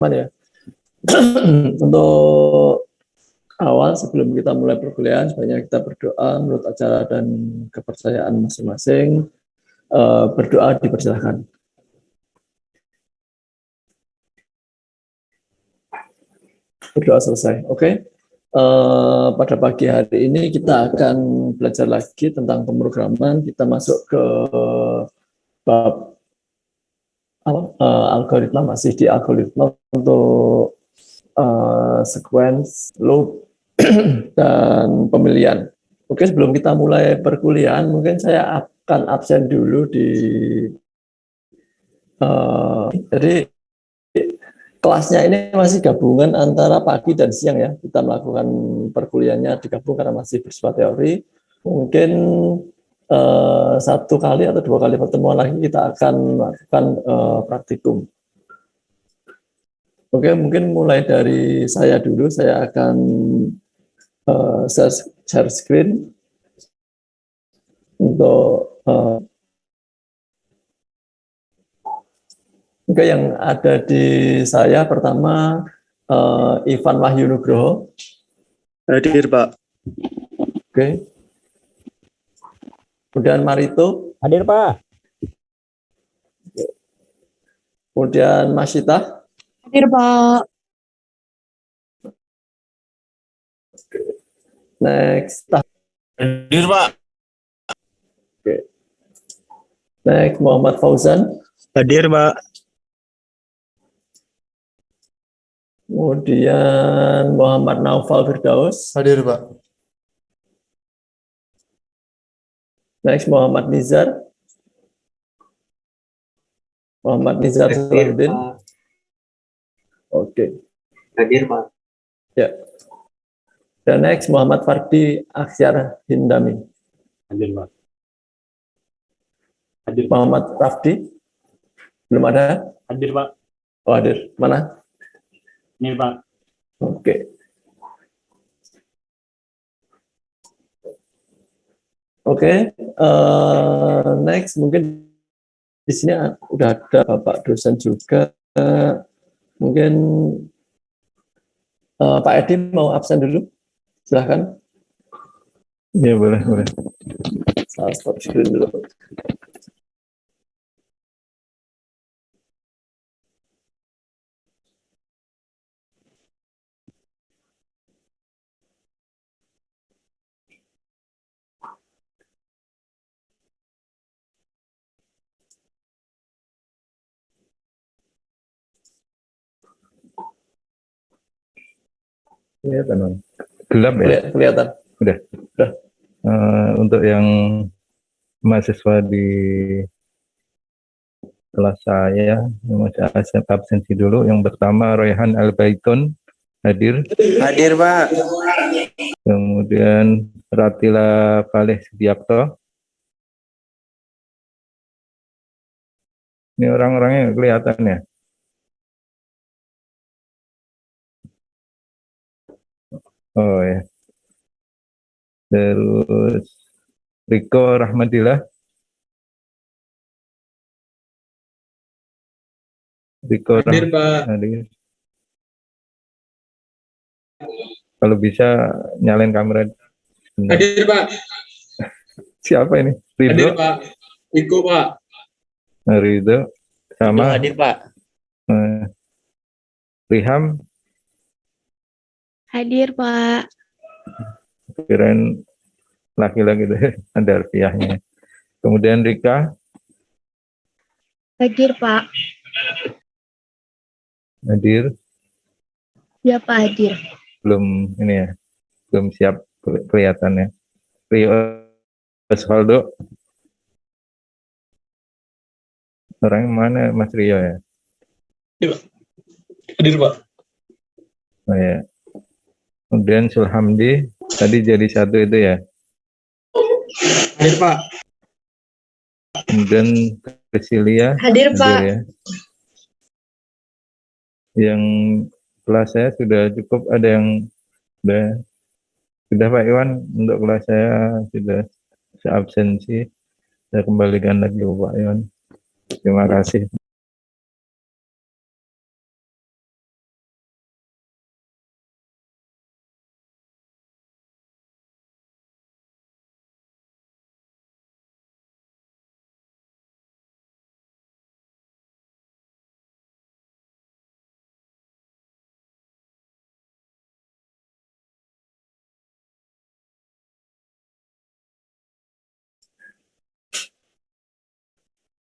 ya. Untuk awal sebelum kita mulai perkuliahan, sebaiknya kita berdoa menurut acara dan kepercayaan masing-masing. Berdoa dipersilahkan. Berdoa selesai. Oke. Pada pagi hari ini kita akan belajar lagi tentang pemrograman. Kita masuk ke bab algoritma, masih di algoritma untuk sequence, loop, dan pemilihan. Oke, sebelum kita mulai perkuliahan, mungkin saya akan absen dulu di jadi kelasnya ini masih gabungan antara pagi dan siang ya. Kita melakukan perkuliahannya digabung karena masih bersifat teori. Mungkin satu kali atau dua kali pertemuan lagi kita akan melakukan praktikum. Oke, mungkin mulai dari saya dulu. Saya akan share screen untuk Oke, yang ada di saya pertama Ivan Wahyu Nugroho. Hadir, Pak. Oke. Kemudian Marito. Hadir, Pak. Kemudian Masita. Hadir, Pak. Next. Hadir, Pak. Oke. Next, Muhammad Fauzan. Hadir, Pak. Kemudian Muhammad Naufal Firdaus. Hadir, Pak. Next, Muhammad Nizar. Muhammad Nizar Salahuddin. Oke. Hadir, Pak. Ya. Dan next, Muhammad Fardi Aksyar Hindami. Hadir, Pak. Hadir. Muhammad Rafdi. Belum ada? Hadir, Pak. Oh, hadir. Mana? Ini, Pak. Oke. Oke. Next, mungkin di sini udah ada Bapak dosen juga. Mungkin Pak Edi mau absen dulu. Silahkan. Ya, boleh. Saya stop screen dulu. Kelihatan, gelap ya? Kelihatan. Udah. Untuk yang mahasiswa di kelas saya, masih absensi dulu. Yang pertama, Royhan Albaitun, hadir. Hadir, Pak. Kemudian Ratila Faleh Sudiakto. Ini orang-orangnya kelihatan ya? Oh ya. Terus Riko Rahmadillah. Hadir, Pak. Hadir. Kalau bisa nyalain kamera. Hadir, Pak. Siapa ini? Ridho. Hadir, Pak. Iko, Pak. Ridho sama Hadir, Pak. Riham. Hadir, Pak. Kirain laki-laki itu ada harfiahnya. Kemudian Rika. Hadir, Pak. Hadir. Ya, Pak, hadir. Belum ini ya, belum siap kelihatannya. Rio Osvaldo. Orangnya mana Mas Rio ya? Iya, Pak. Hadir, Pak. Oh ya. Kemudian Sulhamdi, tadi jadi satu itu ya. Hadir, Pak. Kemudian Cecilia. Hadir, Pak. Ya. Yang kelas saya sudah cukup, ada yang sudah Pak Iwan, untuk kelas saya sudah absensi. Saya kembalikan lagi ke Pak Iwan. Terima kasih.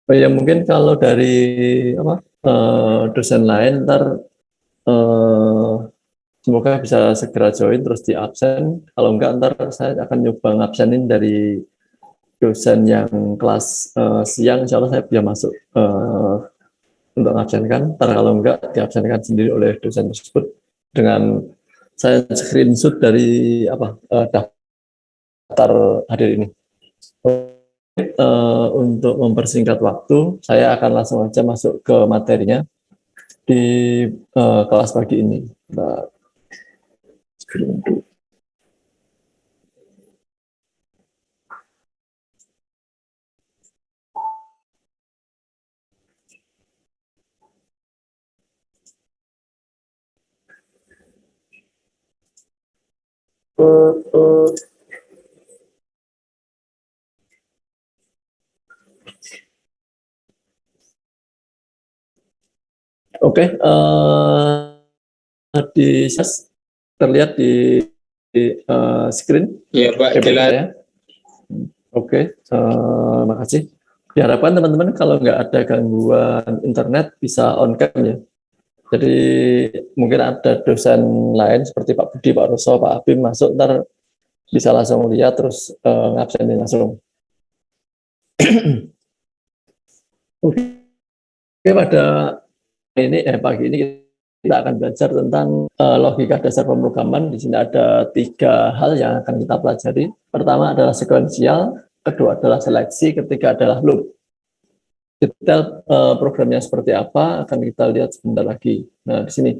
Oh ya mungkin kalau dari apa dosen lain ntar semoga bisa segera join terus di absen. Kalau enggak ntar saya akan nyoba ngabsenin dari dosen yang kelas siang. Insya Allah saya bisa masuk untuk ngabsenkan. Ntar kalau enggak diabsenkan sendiri oleh dosen tersebut dengan saya screenshot dari apa daftar hadir ini. Untuk mempersingkat waktu, saya akan langsung aja masuk ke materinya di kelas pagi ini. Nah, Oke, di terlihat di screen Iya Pak, PPT jelas. saya. Oke, makasih. Diharapkan teman-teman kalau nggak ada gangguan internet bisa on cam ya. Jadi mungkin ada dosen lain seperti Pak Budi, Pak Roso, Pak Abim masuk, ntar bisa langsung lihat terus ngabsenin langsung. Oke, pada ini pagi ini kita akan belajar tentang logika dasar pemrograman. Di sini ada 3 hal yang akan kita pelajari. Pertama adalah sekuensial, kedua adalah seleksi, ketiga adalah loop. Detail programnya seperti apa akan kita lihat sebentar lagi. Nah, di sini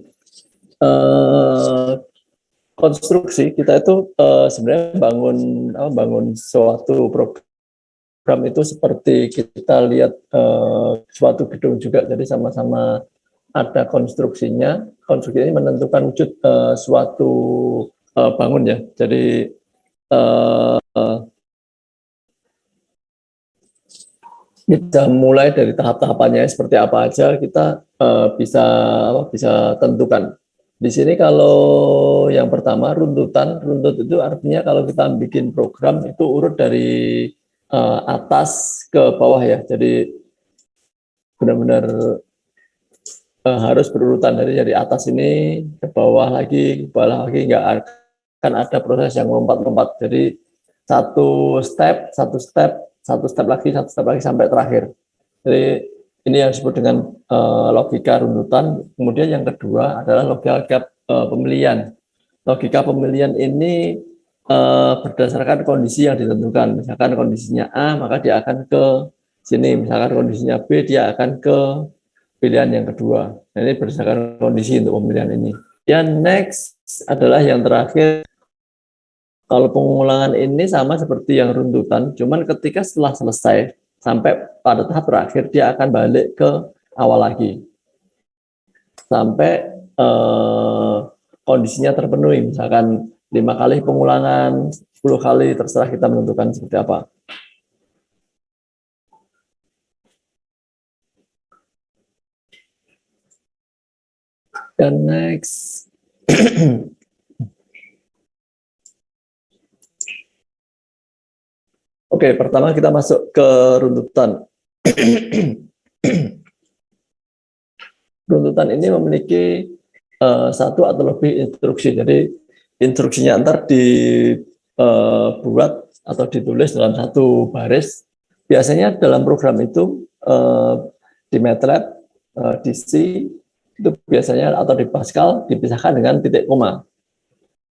konstruksi kita itu sebenarnya bangun suatu program itu seperti kita lihat suatu gedung juga. Jadi sama-sama ada konstruksinya. Konstruksi ini menentukan wujud suatu bangun ya. Jadi kita mulai dari tahap-tahapannya seperti apa aja kita bisa tentukan. Di sini kalau yang pertama runtutan, runtut itu artinya kalau kita bikin program itu urut dari atas ke bawah ya. Jadi benar-benar harus berurutan dari atas ini ke bawah lagi nggak akan ada proses yang lompat-lompat. Jadi satu step lagi sampai terakhir. Jadi ini yang disebut dengan logika runtutan. Kemudian yang kedua adalah logika pemilihan. Logika pemilihan ini berdasarkan kondisi yang ditentukan. Misalkan kondisinya A, maka dia akan ke sini. Misalkan kondisinya B, dia akan ke pilihan yang kedua. Nah, ini berdasarkan kondisi untuk pemilihan ini. Yang next adalah yang terakhir. Kalau pengulangan ini sama seperti yang runtutan, cuman ketika setelah selesai sampai pada tahap terakhir dia akan balik ke awal lagi sampai kondisinya terpenuhi. Misalkan 5 kali pengulangan, 10 kali, terserah kita menentukan seperti apa. Dan next. Oke, pertama kita masuk ke runtutan. Runtutan ini memiliki satu atau lebih instruksi. Jadi instruksinya antar dibuat atau ditulis dalam satu baris. Biasanya dalam program itu di MATLAB, di C itu biasanya atau di Pascal dipisahkan dengan titik koma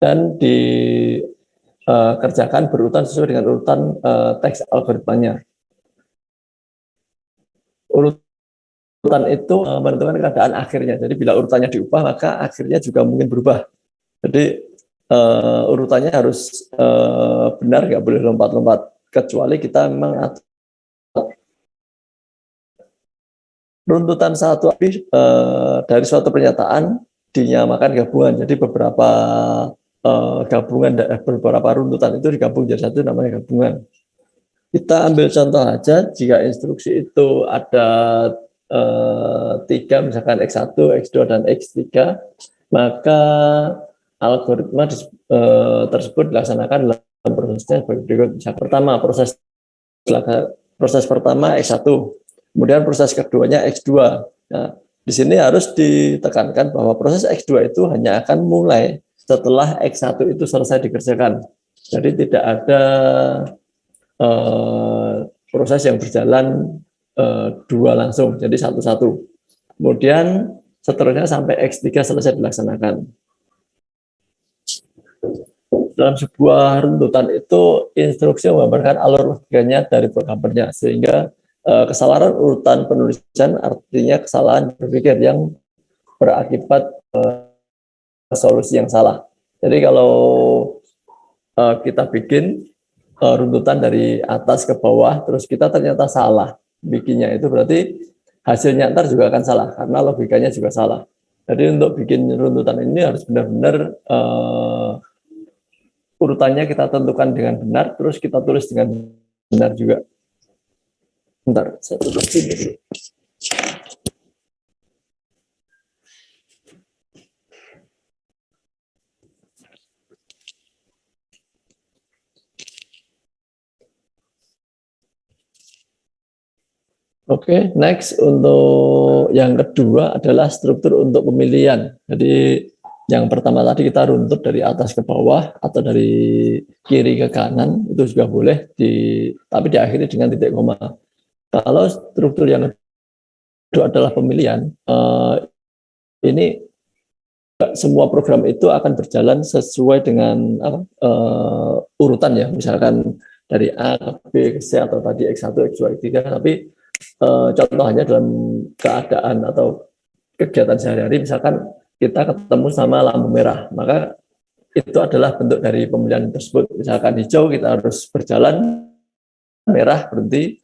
dan dikerjakan berurutan sesuai dengan urutan teks algoritmanya. Urutan itu menentukan keadaan akhirnya. Jadi bila urutannya diubah maka akhirnya juga mungkin berubah. Jadi urutannya harus benar, nggak boleh lompat-lompat kecuali kita memang runtutan satu dari suatu pernyataan dinyamakan gabungan. Jadi beberapa gabungan beberapa runtutan itu digabung jadi satu namanya gabungan. Kita ambil contoh aja, jika instruksi itu ada 3, misalkan X1, X2, dan X3, maka algoritma tersebut dilaksanakan dalam prosesnya sebagai berikut. Misalkan pertama, proses pertama X1, Kemudian proses keduanya X2. Nah, di sini harus ditekankan bahwa proses X2 itu hanya akan mulai setelah X1 itu selesai dikerjakan. Jadi tidak ada proses yang berjalan dua langsung, jadi satu-satu. Kemudian seterusnya sampai X3 selesai dilaksanakan. Dalam sebuah runtutan itu instruksi menggambarkan alur logikanya dari programmernya, sehingga kesalahan urutan penulisan artinya kesalahan berpikir yang berakibat solusi yang salah. Jadi kalau kita bikin runtutan dari atas ke bawah, terus kita ternyata salah bikinnya, itu berarti hasilnya ntar juga akan salah karena logikanya juga salah. Jadi untuk bikin runtutan ini harus benar-benar urutannya kita tentukan dengan benar, terus kita tulis dengan benar juga. Bentar, saya tutup sini dulu. Oke, next untuk yang kedua adalah struktur untuk pemilihan. Jadi yang pertama tadi kita runtut dari atas ke bawah atau dari kiri ke kanan, itu juga boleh, tapi diakhiri dengan titik koma. Kalau struktur yang kedua adalah pemilihan, ini semua program itu akan berjalan sesuai dengan urutan ya, misalkan dari A ke B ke C atau tadi X1, X2, X3, tapi contohnya dalam keadaan atau kegiatan sehari-hari, misalkan kita ketemu sama lampu merah, maka itu adalah bentuk dari pemilihan tersebut. Misalkan hijau, kita harus berjalan, merah berhenti,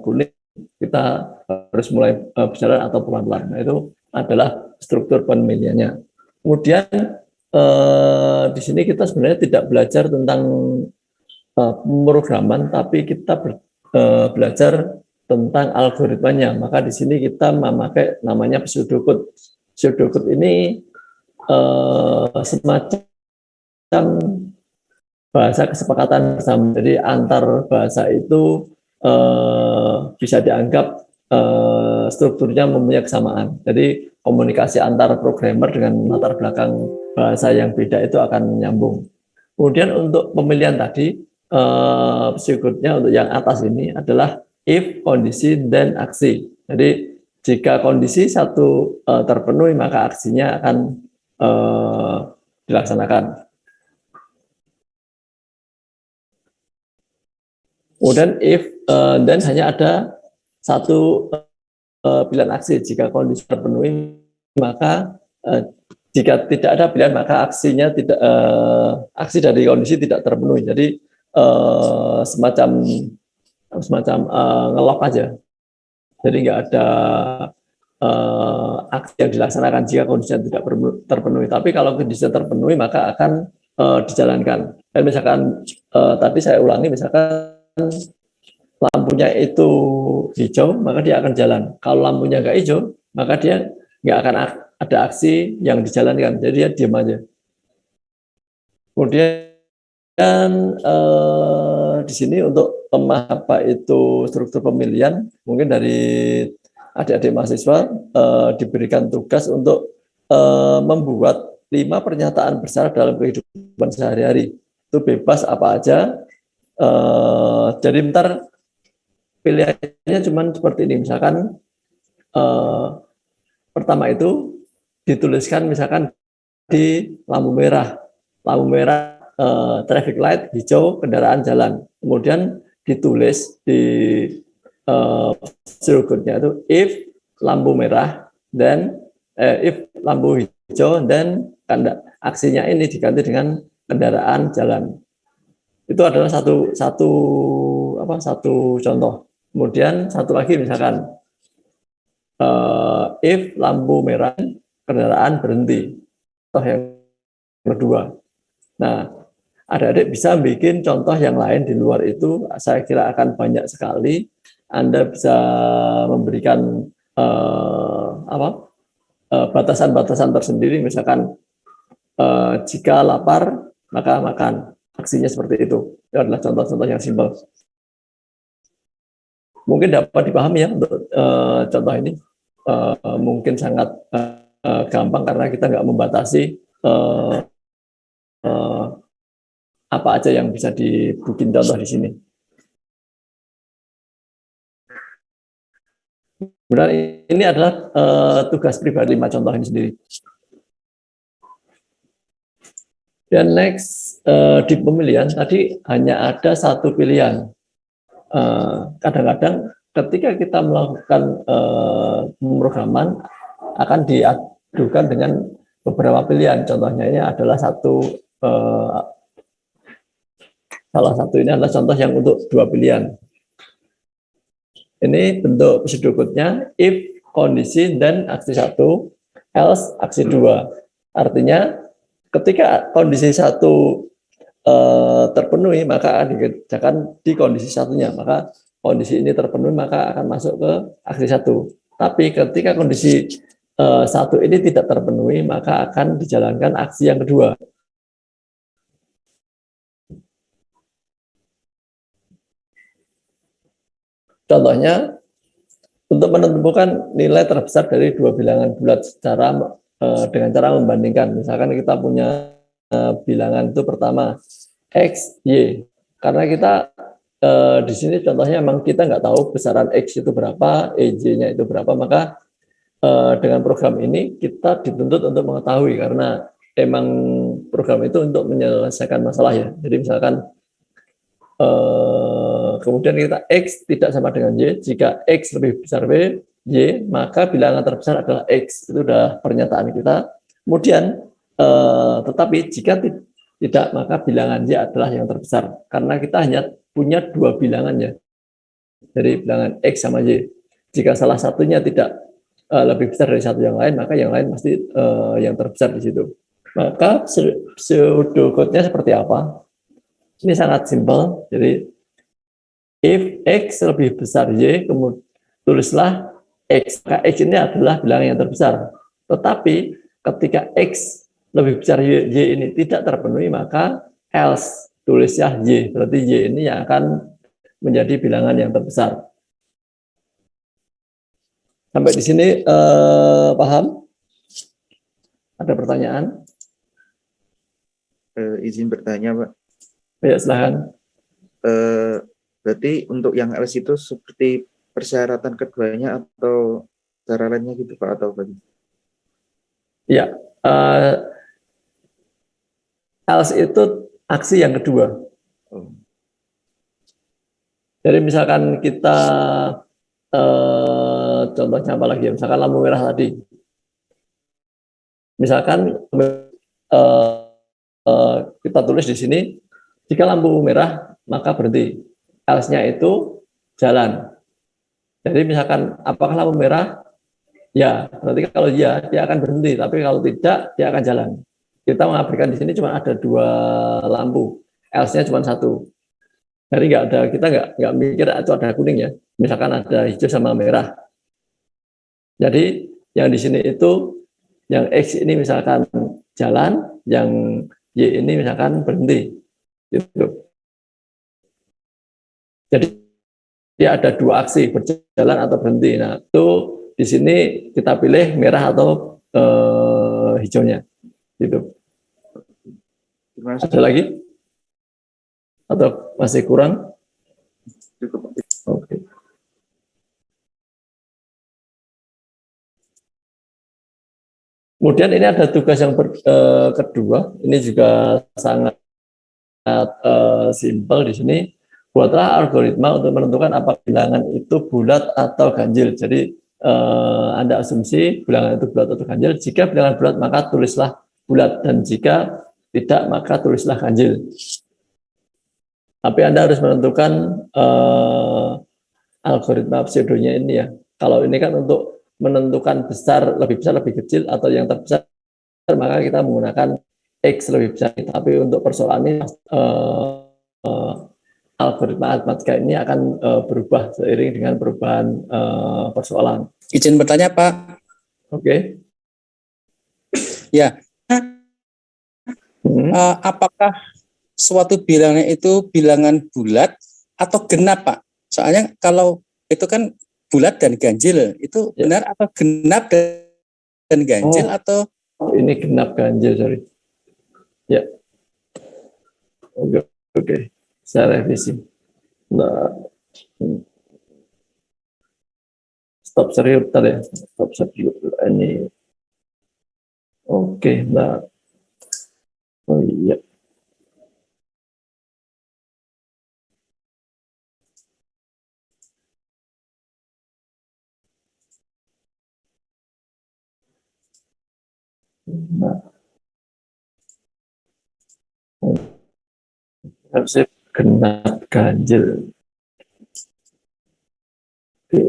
kuning kita harus mulai berjalan atau pelan-pelan. Nah, itu adalah struktur pemilihannya. Kemudian di sini kita sebenarnya tidak belajar tentang pemrograman, tapi kita belajar tentang algoritmanya. Maka di sini kita memakai namanya pseudocode. Pseudocode ini semacam bahasa kesepakatan bersama. Jadi antar bahasa itu bisa dianggap strukturnya mempunyai kesamaan. Jadi komunikasi antar programmer dengan latar belakang bahasa yang beda itu akan nyambung. Kemudian untuk pemilihan tadi, pseudocode-nya untuk yang atas ini adalah if, kondisi, dan aksi. Jadi jika kondisi satu terpenuhi, maka aksinya akan dilaksanakan. Kemudian if, dan hanya ada satu pilihan aksi. Jika kondisi terpenuhi, maka jika tidak ada pilihan, maka aksinya tidak, aksi dari kondisi tidak terpenuhi. Jadi semacam ngelok aja. Jadi nggak ada aksi yang dilaksanakan jika kondisinya tidak terpenuhi. Tapi kalau kondisinya terpenuhi, maka akan dijalankan. Dan misalkan tadi saya ulangi, misalkan lampunya itu hijau, maka dia akan jalan. Kalau lampunya nggak hijau, maka dia nggak akan ada aksi yang dijalankan. Jadi dia diam aja. Kemudian di sini untuk apa itu struktur pemilihan, mungkin dari adik-adik mahasiswa diberikan tugas untuk membuat 5 pernyataan besar dalam kehidupan sehari-hari. Itu bebas apa aja. Jadi bentar pilihannya cuma seperti ini. Misalkan pertama itu dituliskan misalkan di lampu merah traffic light, hijau, kendaraan jalan. Kemudian ditulis di strukturnya itu if lampu merah dan if lampu hijau dan aksinya ini diganti dengan kendaraan jalan. Itu adalah satu contoh. Kemudian satu lagi misalkan if lampu merah kendaraan berhenti. Contoh yang kedua. Nah, adik-adik bisa bikin contoh yang lain di luar itu. Saya kira akan banyak sekali. Anda bisa memberikan batasan-batasan tersendiri. Misalkan jika lapar maka makan. Aksinya seperti itu. Itu adalah contoh-contoh yang simpel. mungkin dapat dipahami ya untuk contoh ini. Mungkin sangat gampang karena kita nggak membatasi apa aja yang bisa dibikin contoh di sini. Benar, ini adalah tugas pribadi 5 contoh ini sendiri. Dan next, di pemilihan tadi hanya ada satu pilihan. Kadang-kadang ketika kita melakukan pemrograman akan diadukan dengan beberapa pilihan. Contohnya ini adalah salah satu ini adalah contoh yang untuk 2 pilihan. Ini bentuk pseudocode-nya if kondisi dan aksi 1, else aksi 2. Artinya ketika kondisi 1 terpenuhi maka akan dikerjakan di kondisi satunya, maka kondisi ini terpenuhi maka akan masuk ke aksi 1. Tapi ketika kondisi 1 ini tidak terpenuhi maka akan dijalankan aksi yang kedua. Contohnya, untuk menentukan nilai terbesar dari 2 bilangan bulat dengan cara membandingkan. Misalkan kita punya bilangan itu pertama X, Y. Karena kita di sini contohnya memang kita nggak tahu besaran X itu berapa, EJ-nya itu berapa, maka dengan program ini kita dituntut untuk mengetahui karena emang program itu untuk menyelesaikan masalah ya. Jadi misalkan kemudian kita X tidak sama dengan Y, jika X lebih besar Y, maka bilangan terbesar adalah X. Itu sudah pernyataan kita. Kemudian, tetapi jika tidak, maka bilangan Y adalah yang terbesar. Karena kita hanya punya 2 bilangan ya, dari bilangan X sama Y. Jika salah satunya tidak lebih besar dari satu yang lain, maka yang lain pasti yang terbesar di situ. Maka pseudocode-nya seperti apa? Ini sangat simpel. Jadi if X lebih besar Y, kemudian tulislah X. Maka X ini adalah bilangan yang terbesar. Tetapi ketika X lebih besar Y ini tidak terpenuhi, maka else, tulislah Y. Berarti Y ini yang akan menjadi bilangan yang terbesar. Sampai di sini paham? Ada pertanyaan? Izin bertanya, Pak. Ya, silahkan. Berarti untuk yang else itu seperti persyaratan keduanya atau cara lainnya gitu, Pak, atau bagaimana? Ya, else itu aksi yang kedua. Jadi misalkan kita contohnya apa lagi ya? Misalkan lampu merah tadi. Misalkan kita tulis di sini, jika lampu merah maka berhenti. Else-nya itu jalan. Jadi misalkan apakah lampu merah? Ya, berarti kalau ya dia akan berhenti. Tapi kalau tidak dia akan jalan. Kita mengabaikan di sini cuma ada 2 lampu. Else-nya cuma 1. Jadi kita nggak mikir itu ada kuning ya. Misalkan ada hijau sama merah. Jadi yang di sini itu yang X ini misalkan jalan, yang Y ini misalkan berhenti. Gitu. Jadi dia ada 2 aksi, berjalan atau berhenti. Nah, itu di sini kita pilih merah atau hijaunya. Gitu. Ada lagi? Atau masih kurang? Cukup. Oke. Kemudian ini ada tugas yang kedua. Ini juga sangat simpel di sini. Buatlah algoritma untuk menentukan apakah bilangan itu bulat atau ganjil. Jadi Anda asumsi bilangan itu bulat atau ganjil. Jika bilangan bulat maka tulislah bulat, dan jika tidak maka tulislah ganjil. Tapi Anda harus menentukan algoritma pseudonya ini ya. Kalau ini kan untuk menentukan lebih besar, lebih kecil, atau yang terbesar, maka kita menggunakan X lebih besar. Tapi untuk persoalan ini algoritma matematika ini akan berubah seiring dengan perubahan persoalan. Izin bertanya, Pak. Oke. Ya. Apakah suatu bilangan itu bilangan bulat atau genap, Pak? Soalnya kalau itu kan bulat dan ganjil. Itu Ya. benar atau genap dan ganjil atau Oh, ini genap ganjil, sorry. Ya. Oke. Saya revisi. Nah, stop share bentar ya. Stop share dulu. Ini. Oke, nah. Oh iya. Nah. Harusnya genap ganjil. Oke.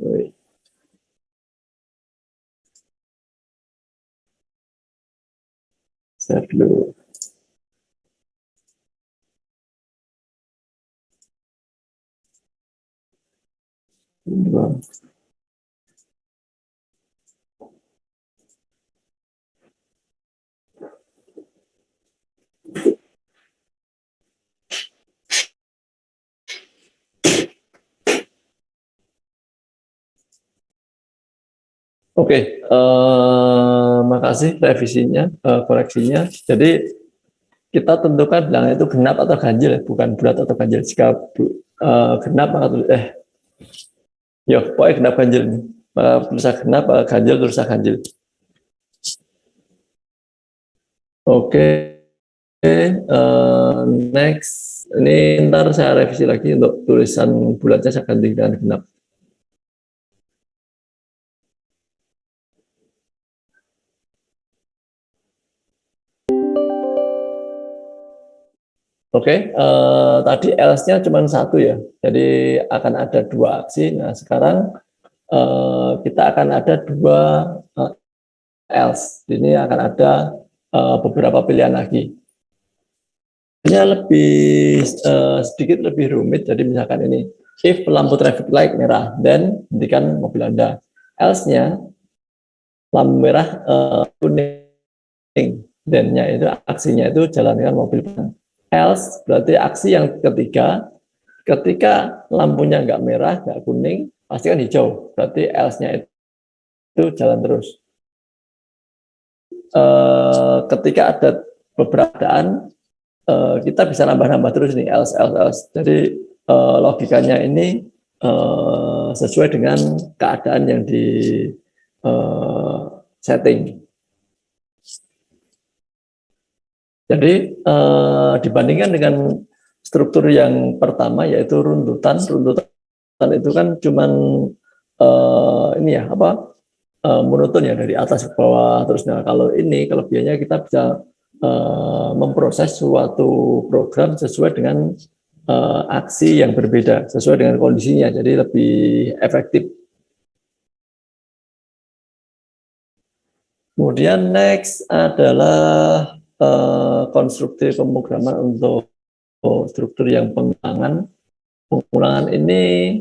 Wait. Saya dulu. Dua. Oke, makasih revisinya, koreksinya. Jadi kita tentukan bilangnya itu genap atau ganjil, bukan bulat atau ganjil. Jika genap maka pokoknya genap ganjil. Tulisan genap, ganjil tulisan ganjil. Oke, next. Ini ntar saya revisi lagi untuk tulisan bulatnya saya ganti dengan genap. Oke, tadi else-nya cuma satu ya, jadi akan ada dua aksi. Nah sekarang kita akan ada dua else. Ini akan ada beberapa pilihan lagi. Ini lebih sedikit lebih rumit. Jadi misalkan ini, if lampu traffic light merah, then hentikan mobil Anda. Else-nya lampu merah kuning, then-nya itu aksinya itu jalankan mobil. Else berarti aksi yang ketiga, ketika lampunya nggak merah, nggak kuning, pasti kan hijau. Berarti else-nya itu jalan terus. Ketika ada beberapa keadaan, kita bisa nambah-nambah terus nih, else. Jadi logikanya ini sesuai dengan keadaan yang di setting. Jadi dibandingkan dengan struktur yang pertama yaitu runtutan itu kan cuman monoton ya dari atas ke bawah terus. Nah kalau ini kelebihannya kita bisa memproses suatu program sesuai dengan aksi yang berbeda, sesuai dengan kondisinya, jadi lebih efektif. Kemudian next adalah konstruksi pemrograman untuk struktur yang pengulangan. Pengulangan ini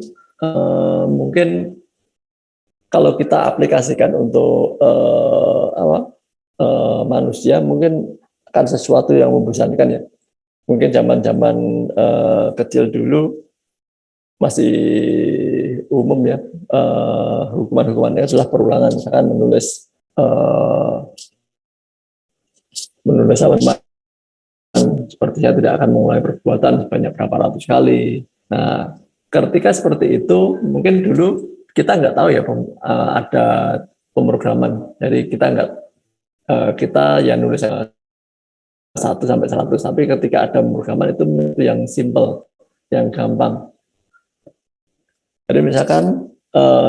mungkin kalau kita aplikasikan untuk manusia mungkin akan sesuatu yang membosankan ya. Mungkin zaman-zaman kecil dulu masih umum ya, hukuman-hukumannya sudah perulangan, misalkan menulis seperti saya tidak akan mengulangi perbuatan sebanyak berapa ratus kali. Nah, ketika seperti itu, mungkin dulu kita nggak tahu ya ada pemrograman. Jadi kita ya nulis 1 sampai 100, tapi ketika ada pemrograman itu yang simple, yang gampang. Jadi misalkan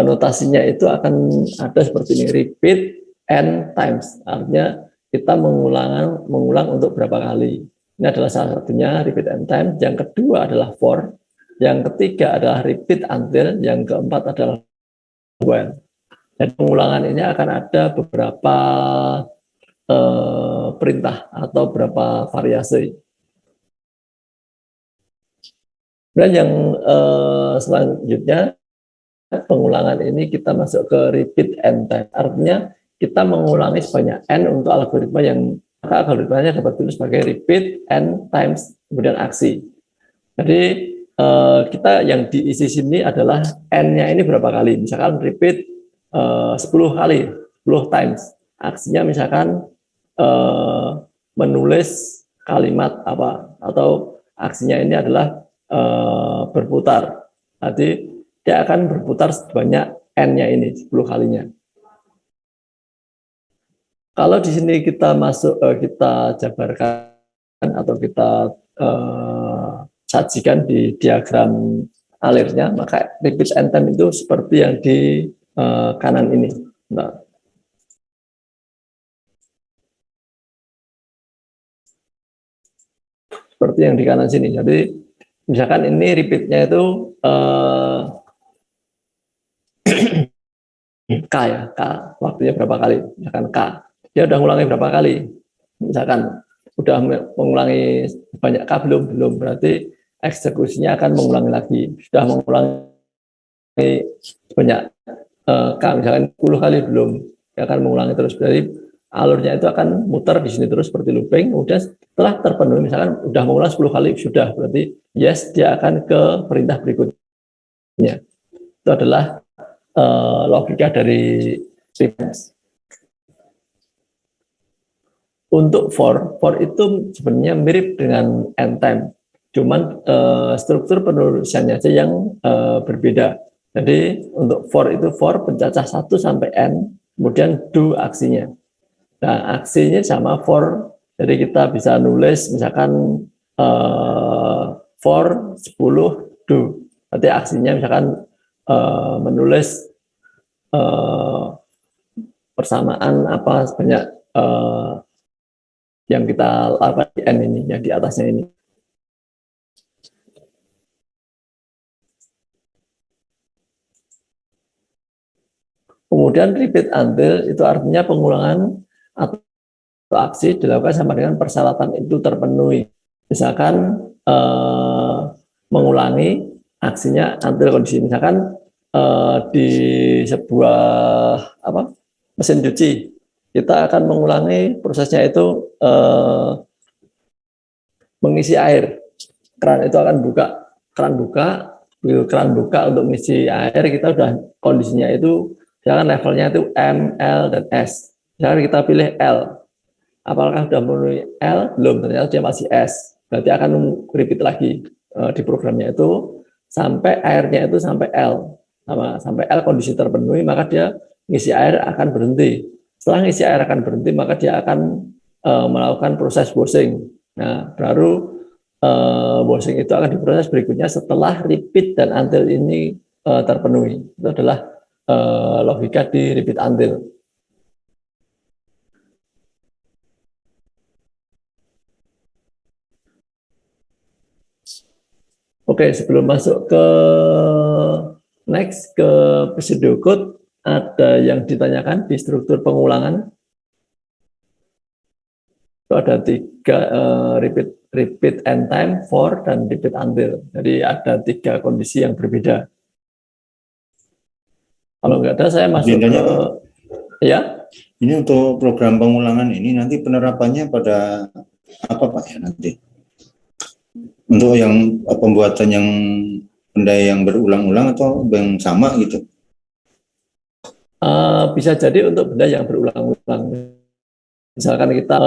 notasinya itu akan ada seperti ini, repeat n times, artinya kita mengulang untuk berapa kali. Ini adalah salah satunya, repeat n times. Yang kedua adalah for, yang ketiga adalah repeat until, yang keempat adalah when. Dan pengulangan ini akan ada beberapa perintah atau beberapa variasi. Dan yang selanjutnya, pengulangan ini kita masuk ke repeat n time. Artinya kita mengulangi sebanyak n untuk algoritma yang maka algoritmanya dapat ditulis sebagai repeat n times kemudian aksi. Jadi kita yang diisi sini adalah n-nya ini berapa kali. Misalkan repeat 10 kali, 10 times. Aksinya misalkan menulis kalimat apa, atau aksinya ini adalah berputar. Nanti dia akan berputar sebanyak n-nya ini, 10 kalinya. Kalau di sini kita kita jabarkan atau kita sajikan di diagram alirnya, maka repeat n time itu seperti yang di kanan ini. Nah, seperti yang di kanan sini. Jadi misalkan ini repeatnya itu K ya, K waktunya berapa kali, misalkan K. Dia udah ngulangi berapa kali, misalkan udah mengulangi banyak K belum, berarti eksekusinya akan mengulangi lagi. Sudah mengulangi banyak K, misalkan 10 kali belum, dia akan mengulangi terus. Jadi alurnya itu akan muter di sini terus seperti looping. Kemudian setelah terpenuhi, misalkan udah mengulang 10 kali, sudah, berarti yes, dia akan ke perintah berikutnya. Itu adalah logika dari repeat. Untuk for itu sebenarnya mirip dengan n time, cuman struktur penulisannya aja yang berbeda. Jadi untuk for itu for pencacah 1 sampai n, kemudian do aksinya. Nah, aksinya sama for, jadi kita bisa nulis misalkan for 10 do. Berarti aksinya misalkan menulis persamaan apa sebanyak yang kita lakukan di n ini, yang di atasnya ini. Kemudian repeat until itu artinya pengulangan atau aksi dilakukan sama dengan persyaratan itu terpenuhi. Misalkan mengulangi aksinya until kondisi, misalkan di sebuah mesin cuci, kita akan mengulangi prosesnya itu mengisi air. Keran itu akan buka, keran buka untuk mengisi air, kita sudah kondisinya itu, misalkan levelnya itu M, L, dan S. Misalkan kita pilih L, apakah sudah memenuhi L? Belum, ternyata dia masih S. Berarti akan repeat lagi di programnya itu sampai airnya itu sampai L. Sampai L kondisi terpenuhi, maka dia ngisi air akan berhenti. Setelah ngisi air akan berhenti, maka dia akan melakukan proses washing. Nah, baru washing itu akan diproses berikutnya setelah repeat dan until ini terpenuhi. Itu adalah logika di repeat until. Oke, sebelum masuk ke next ke pseudocode, ada yang ditanyakan di struktur pengulangan. Itu ada 3 repeat end time, for, dan repeat until. Jadi ada 3 kondisi yang berbeda. Kalau nggak ada, saya masuk ke ya. Ini untuk program pengulangan ini nanti penerapannya pada apa Pak ya nanti? Untuk yang pembuatan yang benda yang berulang-ulang atau yang sama gitu? Bisa jadi untuk benda yang berulang-ulang. Misalkan kita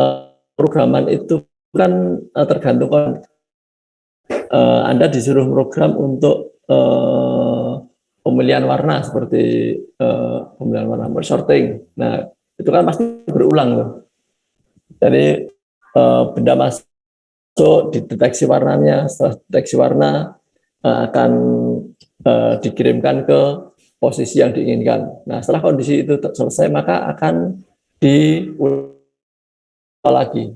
programan itu kan tergantung Anda disuruh program untuk pemilihan warna seperti pemilihan warna sorting. Nah, itu kan pasti berulang loh. Jadi benda masuk dideteksi warnanya, setelah deteksi warna akan dikirimkan ke posisi yang diinginkan. Nah, setelah kondisi itu selesai, maka akan diulang lagi,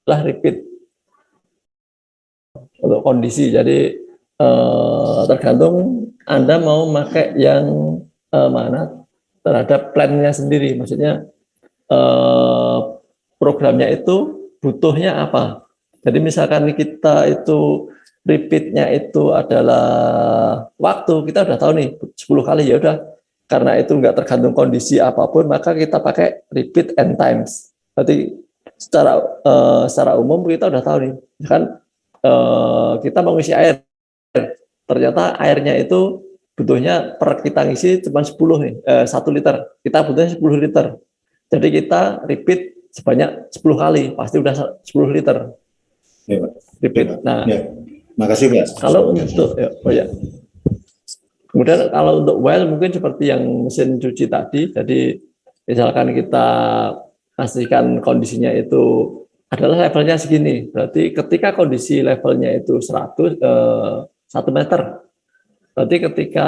setelah repeat untuk kondisi. Jadi tergantung Anda mau pakai yang mana terhadap plan-nya sendiri. Maksudnya programnya itu butuhnya apa. Jadi misalkan kita itu repeat-nya itu adalah waktu, kita udah tahu nih 10 kali, ya udah, karena itu nggak tergantung kondisi apapun, maka kita pakai repeat n times. Berarti secara umum kita udah tahu nih, kan kita mau ngisi air, ternyata airnya itu butuhnya per kita ngisi cuma 10 nih, 1 liter, kita butuhnya 10 liter. Jadi kita repeat sebanyak 10 kali, pasti udah 10 liter. Ya, Pak. Repeat. Ya, Pak. Nah, Ya. Makasih, Pak. kalau untuk kemudian kalau untuk well mungkin seperti yang mesin cuci tadi, jadi misalkan kita pastikan kondisinya itu adalah levelnya segini, berarti ketika kondisi levelnya itu 1 meter, berarti ketika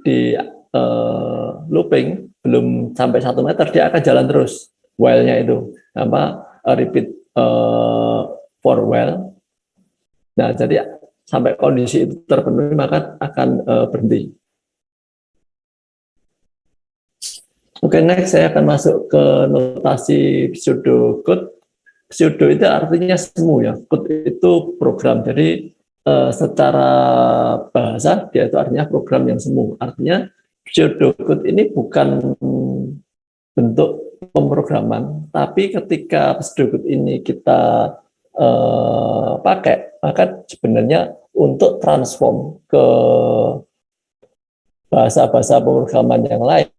di looping belum sampai 1 meter dia akan jalan terus well-nya itu repeat for well. Nah, jadi sampai kondisi itu terpenuhi maka akan berhenti. Oke, next saya akan masuk ke notasi pseudocode. Pseudo itu artinya semu ya. Code itu program. Jadi secara bahasa dia itu artinya program yang semu. Artinya pseudocode ini bukan bentuk pemrograman, tapi ketika pseudocode ini kita pakai, maka sebenarnya untuk transform ke bahasa-bahasa pemrograman yang lain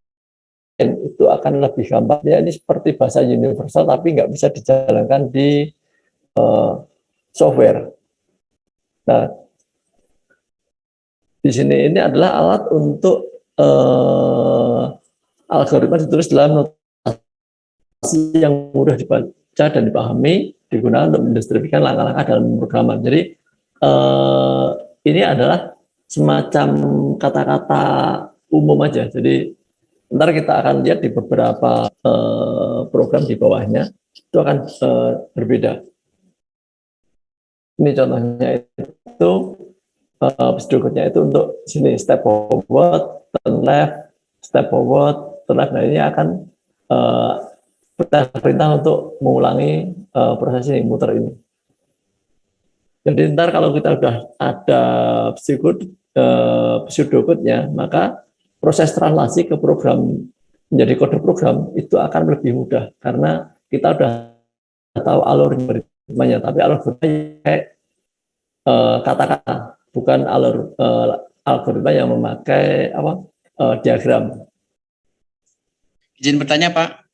itu akan lebih gampang. Ya, ini seperti bahasa universal tapi nggak bisa dijalankan di software. Nah, di sini ini adalah alat untuk algoritma ditulis dalam notasi yang mudah dibaca dan dipahami, digunakan untuk mendistribusikan langkah-langkah dalam pemrograman. Jadi ini adalah semacam kata-kata umum aja. Jadi ntar kita akan lihat di beberapa program di bawahnya itu akan berbeda. Ini contohnya itu pseudocode-nya itu untuk sini step forward, turn left, step forward, turn left. Nah, ini akan perintah untuk mengulangi proses ini, muter ini. Jadi ntar kalau kita sudah ada pseudocode-nya, maka proses translasi ke program menjadi kode program itu akan lebih mudah karena kita sudah tahu algoritmanya, tapi algoritmanya kayak kata-kata, bukan algoritma yang memakai diagram. Izin bertanya, Pak.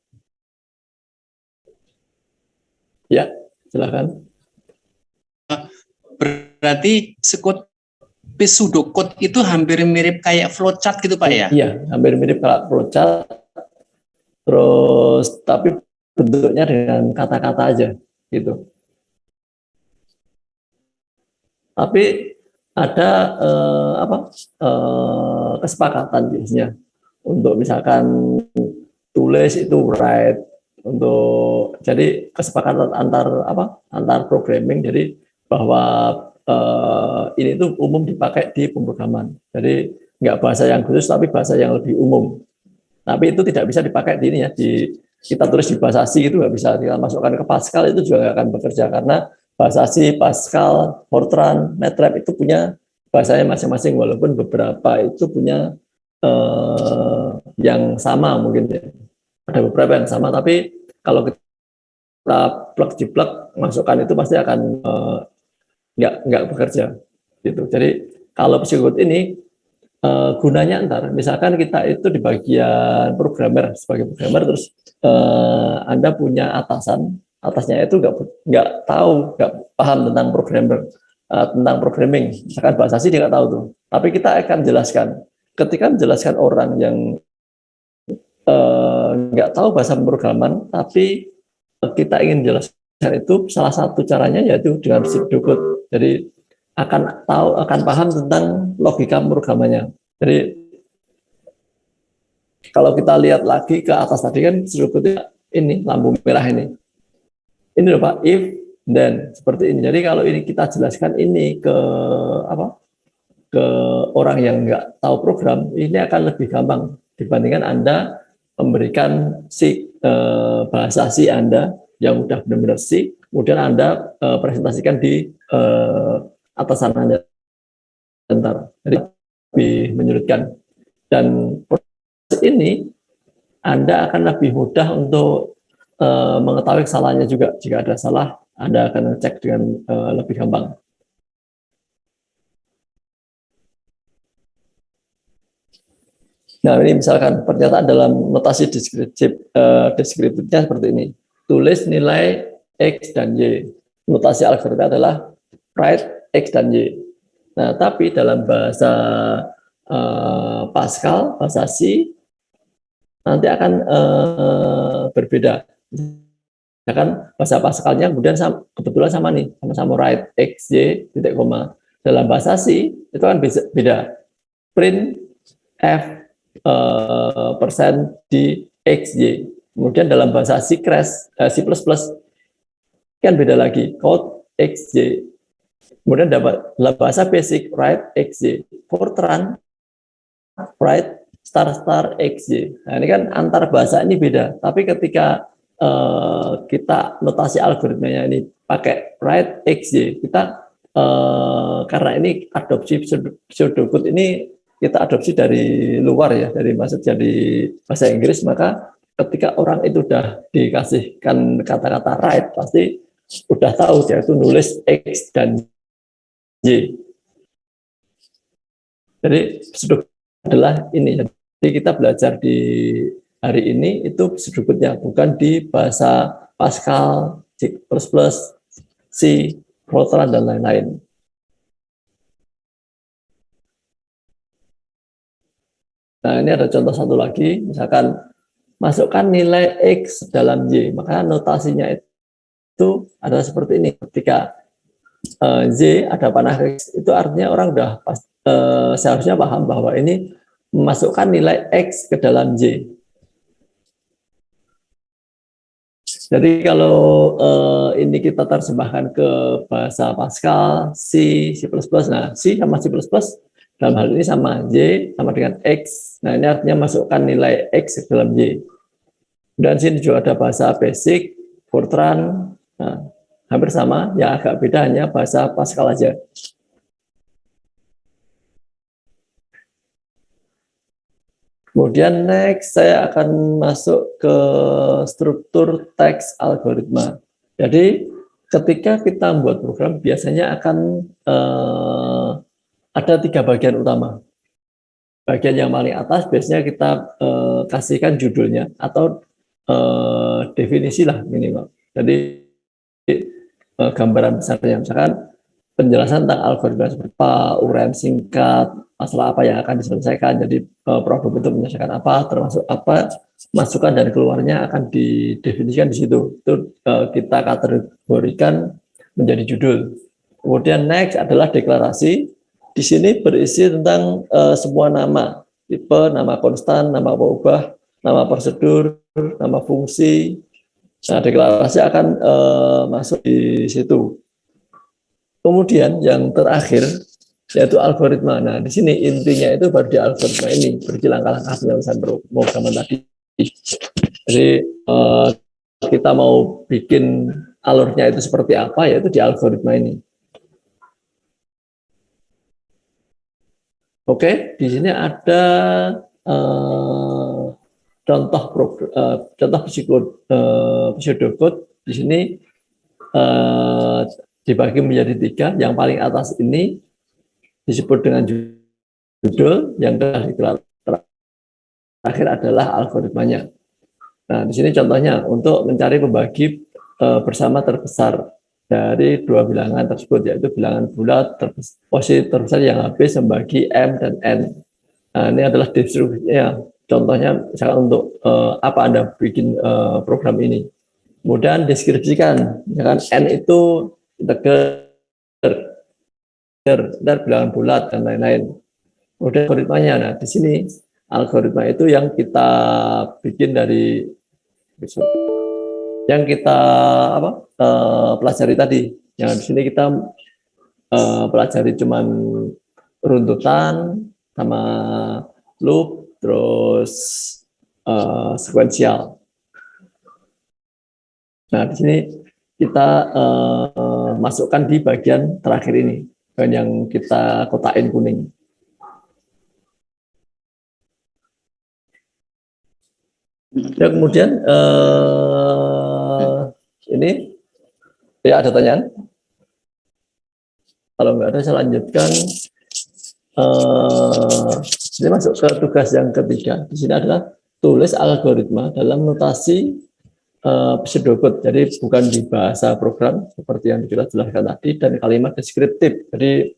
Ya, silakan. Berarti pseudocode itu hampir mirip kayak flowchart gitu, Pak ya? Iya, hampir mirip kayak flowchart. Terus tapi bentuknya dengan kata-kata aja gitu. Tapi ada kesepakatan biasanya untuk misalkan tulis itu write, untuk jadi kesepakatan antar programming, jadi bahwa ini tuh umum dipakai di pemrograman. Jadi nggak bahasa yang khusus tapi bahasa yang lebih umum. Tapi itu tidak bisa dipakai di ini ya, kita tulis di bahasa C itu nggak bisa, kita masukkan ke Pascal itu juga nggak akan bekerja karena bahasa C, Pascal, Fortran, MATLAB itu punya bahasanya masing-masing, walaupun beberapa itu punya yang sama mungkin ya. Ada beberapa yang sama, tapi kalau kita plug masukkan itu pasti akan nggak bekerja gitu. Jadi kalau pseudocode ini gunanya ntar misalkan kita itu di bagian programmer, sebagai programmer, terus Anda punya atasnya itu nggak paham tentang tentang programming, misalkan bahasa C dia nggak tahu tuh, tapi kita akan jelaskan. Ketika menjelaskan orang yang nggak tahu bahasa pemrograman, tapi kita ingin jelaskan itu, salah satu caranya yaitu dengan pseudocode. Jadi akan paham tentang logika pemrogramannya. Jadi kalau kita lihat lagi ke atas tadi kan pseudocode ini lampu merah ini loh Pak, if then seperti ini. Jadi kalau ini kita jelaskan ini ke orang yang nggak tahu program, ini akan lebih gampang dibandingkan Anda memberikan bahasa C Anda yang udah benar-benar C, kemudian Anda presentasikan di atasan Anda. Jadi lebih menyulitkan. Dan proses ini Anda akan lebih mudah untuk mengetahui kesalahannya juga. Jika ada salah, Anda akan cek dengan lebih gampang. Nah, ini misalkan pernyataan dalam notasi deskriptifnya seperti ini. Tulis nilai X dan Y. Notasi algoritma adalah write X dan Y. Nah, tapi dalam bahasa Pascal, bahasa C, nanti akan berbeda. Ya kan, bahasa Pascalnya kemudian kebetulan sama nih, sama-sama write X, Y, titik koma. Dalam bahasa C, itu kan beda. Print F persen di XY. Kemudian dalam bahasa C++, kan beda lagi, code XY. Kemudian dalam bahasa basic, write XY. Fortran, write star XY. Nah, ini kan antar bahasa ini beda. Tapi ketika kita notasi algoritmanya ini pakai write XY, kita karena ini adopsi pseudocode ini kita adopsi dari luar ya, dari bahasa Inggris, maka ketika orang itu sudah dikasihkan kata-kata write, pasti sudah tahu dia itu nulis X dan Y. Jadi pseudocode adalah ini. Jadi kita belajar di hari ini itu pseudocode-nya, bukan di bahasa Pascal, C++, C, Fortran, dan lain-lain. Nah, ini ada contoh satu lagi, misalkan masukkan nilai X dalam Y, maka notasinya itu adalah seperti ini. Ketika Y ada panah X, itu artinya orang udah seharusnya paham bahwa ini memasukkan nilai X ke dalam Y. Jadi kalau ini kita terjemahkan ke bahasa Pascal, C, C++, nah C sama C++, dalam hal ini sama Y sama dengan X. Nah, ini artinya masukkan nilai X ke dalam Y. Dan sini juga ada bahasa basic, Fortran, nah, hampir sama, yang agak beda hanya bahasa Pascal aja. Kemudian next saya akan masuk ke struktur teks algoritma. Jadi ketika kita membuat program biasanya akan ada 3 bagian utama. Bagian yang paling atas biasanya kita kasihkan judulnya atau definisi lah minimal. Jadi gambaran besarnya, misalkan penjelasan tentang algoritma seperti apa, uraian singkat, masalah apa yang akan diselesaikan, jadi problem itu menyelesaikan apa, termasuk apa, masukan dan keluarnya akan didefinisikan di situ. Itu kita kategorikan menjadi judul. Kemudian next adalah deklarasi. Di sini berisi tentang semua nama, tipe, nama konstan, nama berubah, nama prosedur, nama fungsi. Nah, deklarasi akan masuk di situ. Kemudian yang terakhir yaitu algoritma. Nah, di sini intinya itu baru di algoritma ini, berarti langkah-langkah penyelesaian pemrograman tadi. Jadi kita mau bikin alurnya itu seperti apa, yaitu di algoritma ini. Oke, di sini ada contoh pseudocode. Di sini dibagi menjadi 3. Yang paling atas ini disebut dengan judul, yang terakhir adalah algoritmanya. Nah, di sini contohnya untuk mencari pembagi bersama terbesar dari 2 bilangan tersebut, yaitu bilangan bulat posisi terbesar yang habis membagi M dan N. Nah, ini adalah deskripsinya. Contohnya misalkan untuk apa Anda bikin program ini. Kemudian deskripsikan, misalkan N itu integer, bilangan bulat, dan lain-lain. Kemudian algoritmanya. Nah, di sini algoritma itu yang kita bikin dari yang kita pelajari tadi. Yang di sini kita pelajari cuman runtutan sama loop, terus sekuensial. Nah, di sini kita masukkan di bagian terakhir ini, yang kita kotakin kuning. Ya, kemudian Ini ya ada pertanyaan? Kalau nggak ada saya lanjutkan. Ini masuk ke tugas yang ketiga. Di sini adalah tulis algoritma dalam notasi pseudocode. Jadi bukan di bahasa program seperti yang kita jelaskan tadi, dan kalimat deskriptif. Jadi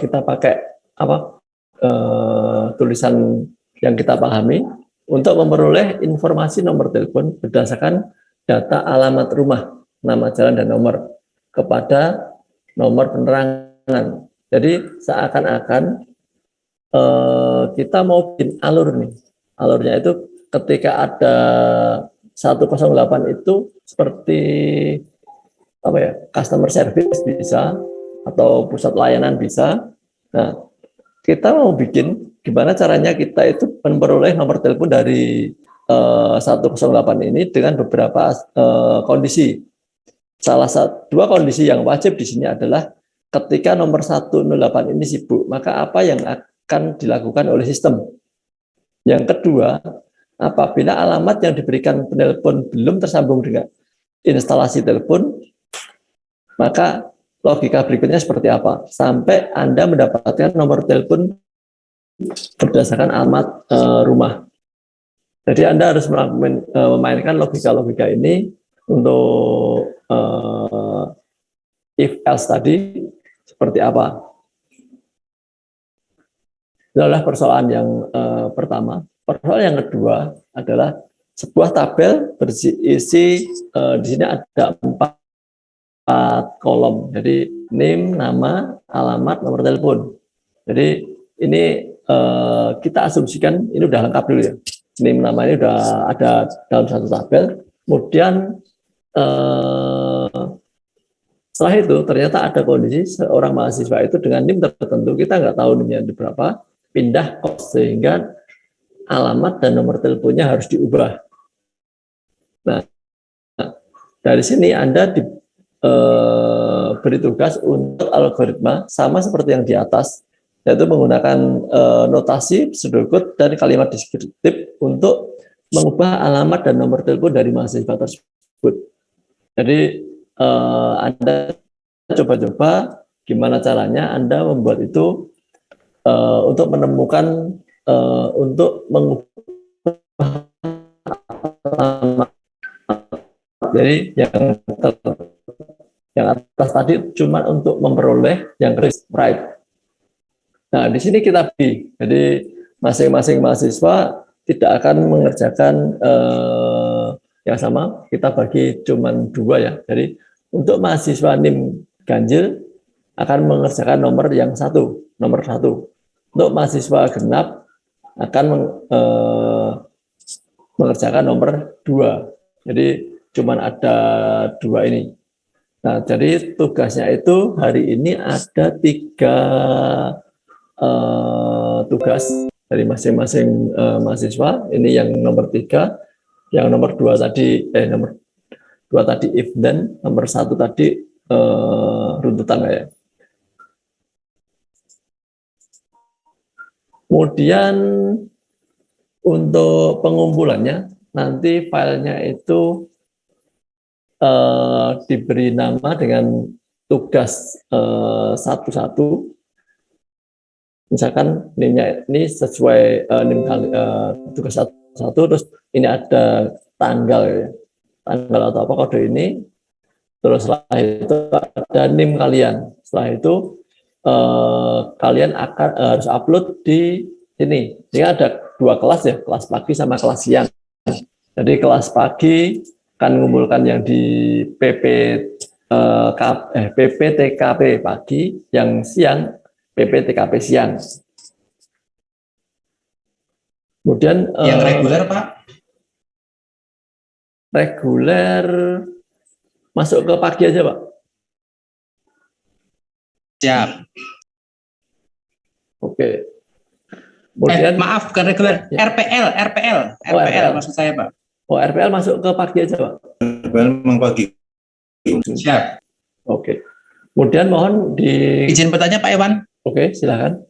kita pakai tulisan yang kita pahami untuk memperoleh informasi nomor telepon berdasarkan data alamat rumah, nama jalan dan nomor kepada nomor penerangan. Jadi seakan-akan kita mau bikin alur nih. Alurnya itu ketika ada 108 itu seperti customer service bisa, atau pusat layanan bisa. Nah, kita mau bikin gimana caranya kita itu memperoleh nomor telepon dari 108 ini dengan beberapa kondisi. Salah satu dua kondisi yang wajib di sini adalah ketika nomor 108 ini sibuk, maka apa yang akan dilakukan oleh sistem? Yang kedua, apabila alamat yang diberikan penelpon belum tersambung dengan instalasi telepon, maka logika berikutnya seperti apa? Sampai Anda mendapatkan nomor telepon berdasarkan alamat rumah. Jadi Anda harus memainkan logika-logika ini untuk if else tadi seperti apa. Itu adalah persoalan yang pertama. Persoalan yang kedua adalah sebuah tabel berisi di sini ada 4 kolom. Jadi name, nama, alamat, nomor telepon. Jadi ini kita asumsikan ini udah lengkap dulu ya. Name, nama ini udah ada dalam satu tabel. Kemudian setelah itu ternyata ada kondisi seorang mahasiswa itu dengan NIM tertentu, kita nggak tahu NIM-nya di berapa, pindah kos sehingga alamat dan nomor teleponnya harus diubah. Nah, dari sini Anda diberi tugas untuk algoritma sama seperti yang di atas, yaitu menggunakan notasi pseudocode dan kalimat deskriptif untuk mengubah alamat dan nomor telepon dari mahasiswa tersebut. Jadi Anda coba-coba gimana caranya Anda membuat itu untuk menemukan untuk mengubah alamat. Jadi yang atas tadi cuma untuk memperoleh yang right. Nah, di sini kita bagi. Jadi masing-masing mahasiswa tidak akan mengerjakan yang sama. Kita bagi cuma 2 ya. Jadi untuk mahasiswa NIM ganjil akan mengerjakan nomor yang 1, nomor 1. Untuk mahasiswa genap akan mengerjakan nomor 2. Jadi cuma ada 2 ini. Nah, jadi tugasnya itu hari ini ada 3 tugas dari masing-masing mahasiswa. Ini yang nomor 3, yang nomor 2 tadi nomor 2 tadi if then, nomor 1 tadi runtutan ya. Kemudian untuk pengumpulannya nanti filenya itu diberi nama dengan tugas 1-1. Misalkan NIM-nya ini sesuai NIM tugas 1, terus ini ada tanggal ya. Tanggal atau apa kode ini, terus setelah itu ada NIM kalian. Setelah itu kalian akan harus upload di sini. Ini ada 2 kelas ya, kelas pagi sama kelas siang. Jadi kelas pagi akan mengumpulkan yang di PPTKP pagi, yang siang PPTKP siang. Kemudian Yang reguler, Pak? Reguler masuk ke pagi aja, Pak. Siap. Oke. Kemudian Maaf, bukan reguler. Ya. RPL maksud saya, Pak. Oh, RPL masuk ke pagi aja, Pak. Memang pagi. Siap. Oke. Kemudian mohon di Izin bertanya, Pak Iwan. Oke, silakan.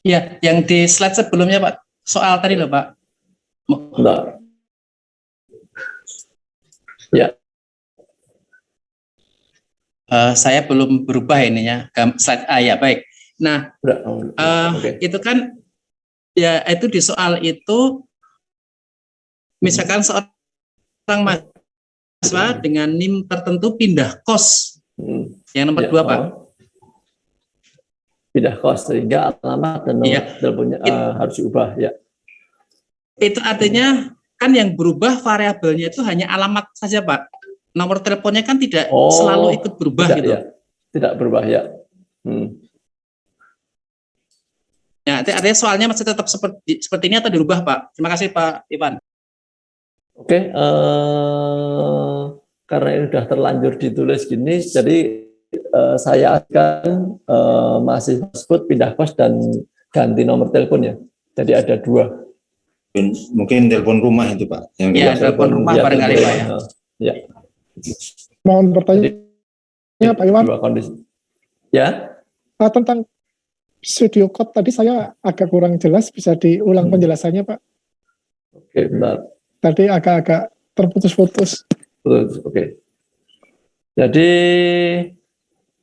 Ya, yang di slide sebelumnya, Pak. Soal tadi loh, Pak. Bentar. Ya, Saya belum berubah ininya, slide A ya, baik. Nah, Udah, oke. itu kan, ya itu di soal itu, misalkan seorang mahasiswa dengan NIM tertentu pindah kos, yang nomor Ya, 2, Pak. Pindah kos sehingga alamat dan nomor Iya. teleponnya harus diubah ya. Itu artinya kan yang berubah variabelnya itu hanya alamat saja, Pak. Nomor teleponnya kan tidak selalu ikut berubah tidak, gitu. Ya. Tidak berubah ya. Ya, artinya soalnya masih tetap seperti ini atau dirubah, Pak? Terima kasih, Pak Iwan. Oke, karena ini sudah terlanjur ditulis gini, jadi saya akan mahasiswa tersebut pindah kos dan ganti nomor telepon ya. Jadi ada 2. Mungkin telepon rumah itu Pak. Yang Ya, telepon rumah barangkali Pak ya. Ya. Mohon bertanya Pak Iwan. 2 kondisi. Ya. Tentang studio code tadi saya agak kurang jelas, bisa diulang penjelasannya Pak? Oke, bentar. Tadi agak-agak terputus-putus. Oke. Jadi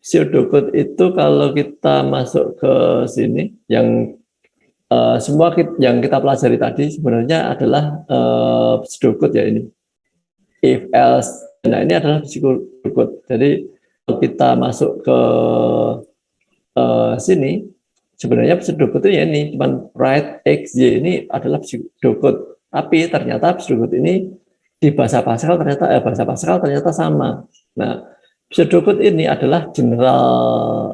pseudocode itu kalau kita masuk ke sini, yang semua yang kita pelajari tadi sebenarnya adalah pseudocode ya ini. If else, nah ini adalah pseudocode. Jadi kalau kita masuk ke sini, sebenarnya pseudocode itu ya ini cuman write x y ini adalah pseudocode. Tapi ternyata pseudocode ini di bahasa Pascal ternyata sama. Nah, pseudocode ini adalah general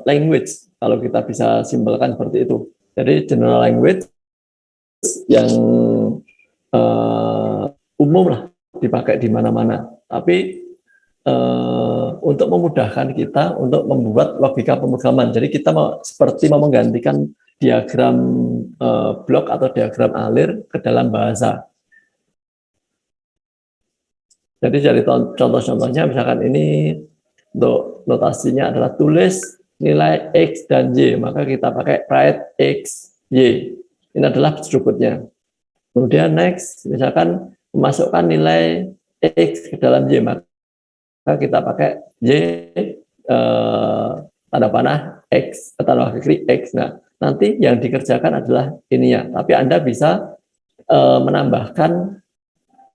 language kalau kita bisa simpelkan seperti itu. Jadi general language yang umum lah dipakai di mana-mana. Tapi untuk memudahkan kita untuk membuat logika pemrograman. Jadi kita seperti mau menggantikan diagram blok atau diagram alir ke dalam bahasa. Jadi dari contoh-contohnya misalkan ini untuk notasinya adalah tulis nilai X dan Y, maka kita pakai write X, Y. Ini adalah pseudocode-nya. Kemudian next, misalkan memasukkan nilai X ke dalam Y, maka kita pakai Y tanda panah X, tanda kiri X. Nah, nanti yang dikerjakan adalah ini ya. Tapi Anda bisa menambahkan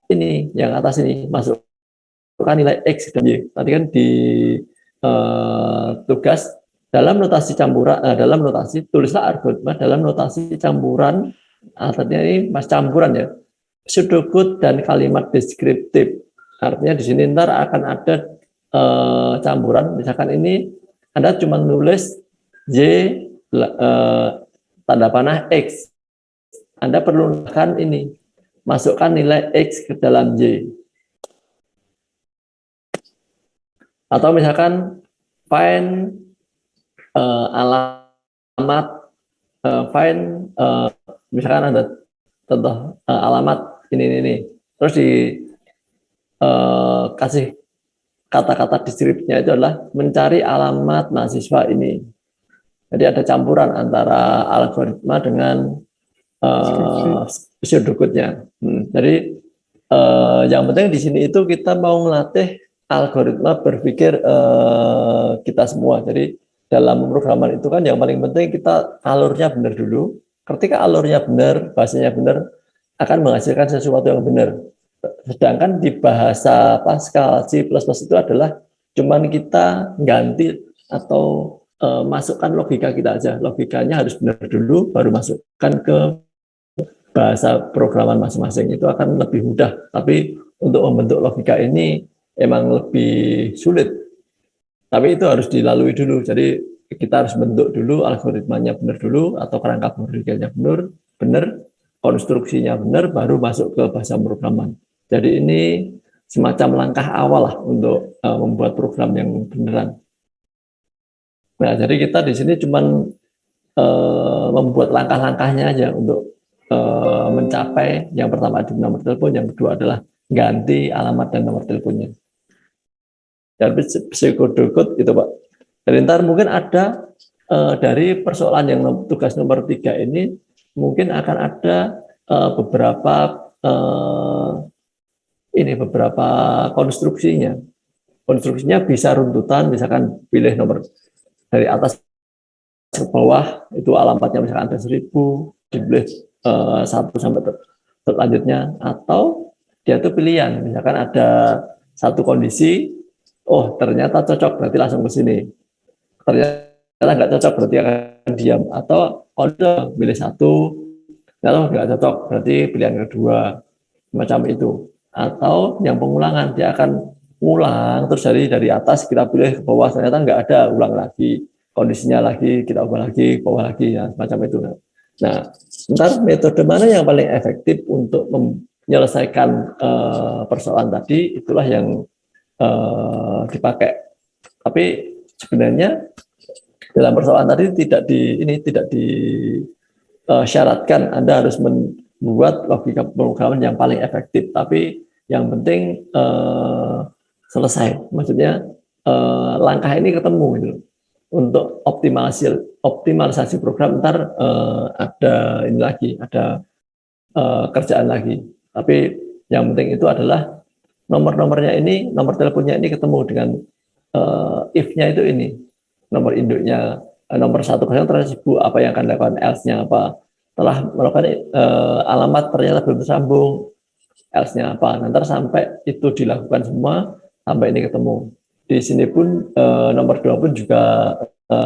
ini yang atas ini, masukkan nilai X dan Y. Tadi kan di tugas dalam notasi campuran, dalam notasi tulislah algoritma dalam notasi campuran, artinya ini mas campuran ya, pseudocode dan kalimat deskriptif. Artinya di sini ntar akan ada campuran, misalkan ini Anda cuma nulis Y tanda panah X, Anda perlu ini masukkan nilai X ke dalam Y. Atau misalkan find alamat, find misalkan ada contoh alamat ini, terus kasih kata-kata deskripsinya itu adalah mencari alamat mahasiswa ini. Jadi ada campuran antara algoritma dengan pseudocode-nya. Jadi yang penting di sini itu kita mau melatih algoritma berpikir kita semua. Jadi dalam pemrograman itu kan yang paling penting kita alurnya benar dulu. Ketika alurnya benar, bahasanya benar, akan menghasilkan sesuatu yang benar. Sedangkan di bahasa Pascal, C++ itu adalah cuman kita ganti atau masukkan logika kita aja. Logikanya harus benar dulu, baru masukkan ke bahasa programan masing-masing. Itu akan lebih mudah. Tapi untuk membentuk logika ini emang lebih sulit. Tapi itu harus dilalui dulu. Jadi kita harus bentuk dulu algoritmanya benar dulu, atau kerangka berpikirnya benar, konstruksinya benar, baru masuk ke bahasa pemrograman. Jadi ini semacam langkah awal lah untuk membuat program yang beneran. Nah, jadi kita di sini cuman membuat langkah-langkahnya aja untuk mencapai yang pertama di nomor telepon, yang kedua adalah ganti alamat dan nomor teleponnya. Jadi pseudocode itu Pak. Dan ntar mungkin ada dari persoalan yang tugas nomor 3 ini mungkin akan ada beberapa konstruksinya. konstruksinya bisa runtutan, misalkan pilih nomor dari atas ke bawah, itu alamatnya misalkan ada 1000, dipilih 1 sampai selanjutnya, atau dia itu pilihan, misalkan ada satu kondisi, oh ternyata cocok, berarti langsung ke sini. Ternyata nggak cocok, berarti akan diam. Atau kalau pilih satu, kalau nggak cocok, berarti pilihan kedua, macam itu. Atau yang pengulangan, dia akan ulang, terus dari atas kita pilih ke bawah, ternyata nggak ada, ulang lagi, kondisinya lagi, kita ubah lagi, bawah lagi, ya, macam itu. Nah, ntar metode mana yang paling efektif untuk menyelesaikan persoalan tadi, itulah yang dipakai. Tapi sebenarnya dalam persoalan tadi tidak disyaratkan Anda harus membuat logika pemrograman yang paling efektif, tapi yang penting selesai. Maksudnya langkah ini ketemu gitu. Untuk optimalisasi program ntar ada ini lagi, ada kerjaan lagi. Tapi yang penting itu adalah nomor-nomornya ini, nomor teleponnya ini ketemu dengan if-nya itu ini, nomor induknya nomor 1 terhadap 1000, apa yang akan dilakukan, else-nya apa. Setelah melakukan alamat ternyata belum tersambung, else-nya apa. Nanti sampai itu dilakukan semua, sampai ini ketemu. Di sini pun nomor 2 pun juga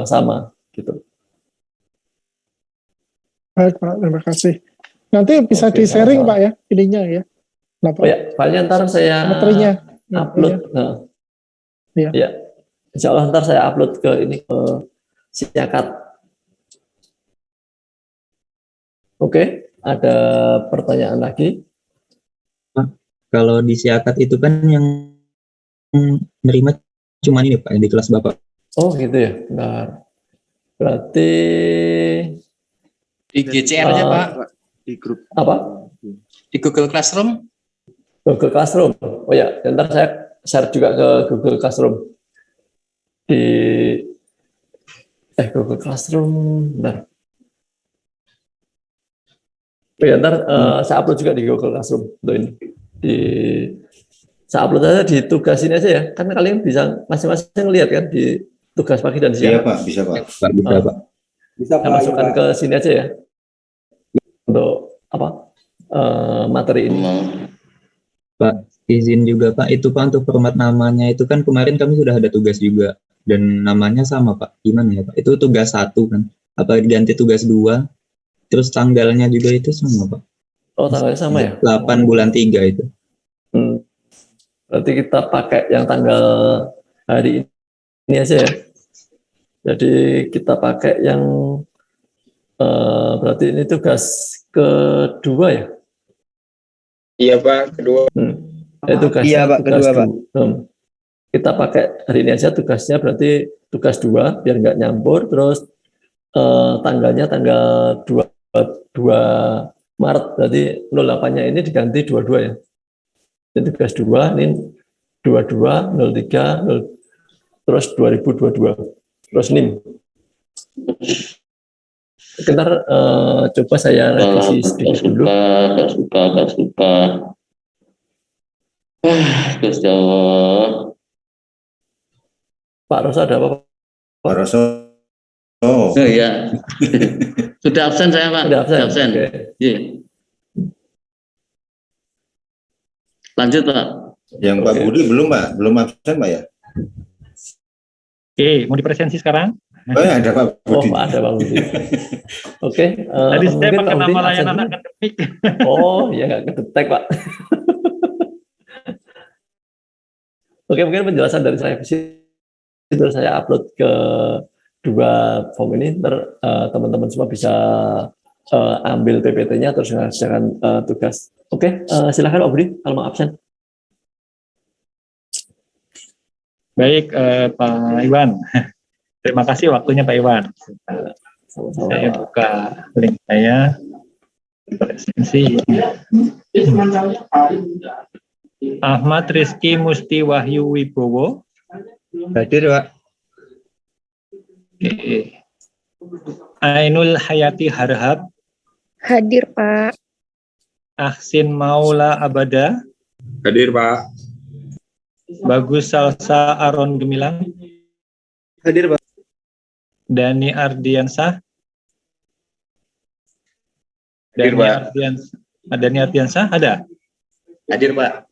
sama gitu. Baik Pak, terima kasih. Nanti bisa Oke, di-sharing sama-sama. Pak ya, ininya ya. Kenapa? Oh ya, filenya ntar saya Materinya. upload. Iya. Ya, insya Allah ntar saya upload ke ini, ke Siakat. Oke, ada pertanyaan lagi? Kalau di Siakat itu kan yang nerima cuma ini Pak, yang di kelas Bapak. Oh gitu ya, bentar. Berarti Di GCR-nya Pak, Di grup apa? di Google Classroom. Google Classroom. Oh ya, ntar saya share juga ke Google Classroom. Di Google Classroom, bentar. Oh ya, ntar saya upload juga di Google Classroom untuk ini. Saya upload aja di tugas ini aja ya. Kan kalian bisa masing-masing lihat kan di tugas pagi dan siang. Iya Pak, bisa Pak. Pak, bisa Pak. Bisa Saya masukkan ke sini aja ya. Untuk apa? Materi ini. Pak, izin juga Pak, itu Pak untuk format namanya itu kan kemarin kami sudah ada tugas juga dan namanya sama Pak. Gimana ya Pak? Itu tugas 1 kan. Apa diganti tugas 2? Terus tanggalnya juga itu sama Pak. Oh, tanggalnya sama ya? 8 bulan 3 itu. Berarti kita pakai yang tanggal hari ini aja ya. Jadi kita pakai yang berarti ini tugas kedua ya? Iya Pak, kedua. Tugas, Iya, Pak, tugas kedua, Pak. Kita pakai hari ini aja tugasnya, berarti tugas 2 biar nggak nyampur. Terus tanggalnya tanggal 2 Maret, berarti 08-nya ini diganti 22 ya. Ini tugas 2, ini 22, 03, terus 2022, terus NIM. Sebentar, coba saya revisi sedikit dulu. Gak suka. Gusti Allah. Pak Rosa ada apa? Pak Roso. Oh, Oh iya. Sudah absen saya Pak. Sudah absen? Absen. Oke. Iya. Lanjut Pak. yang Pak Oke. Budi belum Pak, belum absen Pak ya? Oke, mau dipresensi sekarang? Oh ya, ada Pak Oh, Budi. ada Bang Budi. Oke. Tadi saya mungkin pakai Pak Budi nama absen layanan dulu. akademik. Oh, ya nggak kedetek Pak. Oke, mungkin penjelasan dari saya itu saya upload ke 2 form ini, ntar teman-teman semua bisa ambil PPT-nya terus mengerjakan tugas. Oke, silakan Pak Budi kalau mau absen. Baik, Pak Iwan. Terima kasih waktunya Pak Iwan. Sama-sama. Saya buka link saya. Presensi. Ahmad Rizky Musti Wahyu Wibowo. Hadir Pak. Oke. Ainul Hayati Harhab. Hadir, Pak. Ahsin Maula Abada. Hadir Pak. Bagus Salsa Aron Gemilang. Hadir, Pak. Dani Ardiansah. Hadir, Pak. Dani Ardiansah ada? Hadir, Pak.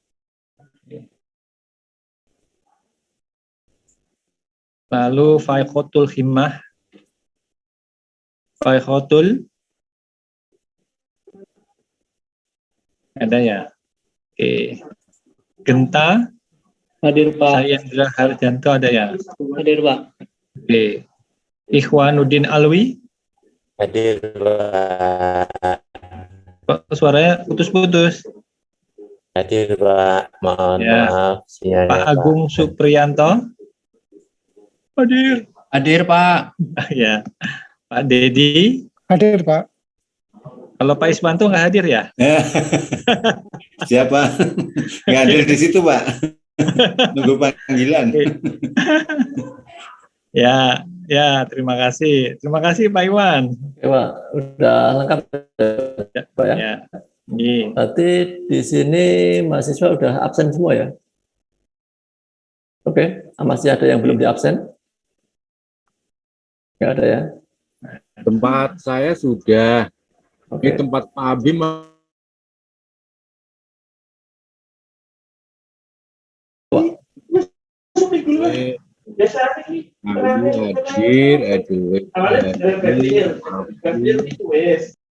Lalu Faikhotul Himmah. Faikhotul. Ada ya? Oke. Genta. Hadir, Pak. Sayendra Harjanto ada ya? Hadir, Pak. Oke. Ikhwanuddin Alwi. Hadir, Pak. Kok suaranya putus-putus? Hadir, Pak. Mohon Ya. maaf. Sinyalnya, Pak Agung Supriyanto. Hadir. Hadir, Pak. Ya. Pak Dedi. Hadir, Pak. Kalau Pak Iswanto nggak hadir ya? Siapa? Nggak hadir di situ, Pak. Nunggu panggilan. Ya, terima kasih. Terima kasih Pak Iwan. Oke, Pak. Udah lengkap ya, Pak ya? Ya. Iya. Berarti di sini mahasiswa udah absen semua ya? Oke, masih ada yang belum di absen? Nggak ada ya? Tempat saya sudah. Oke. Ini tempat Pak Abim. Hadir,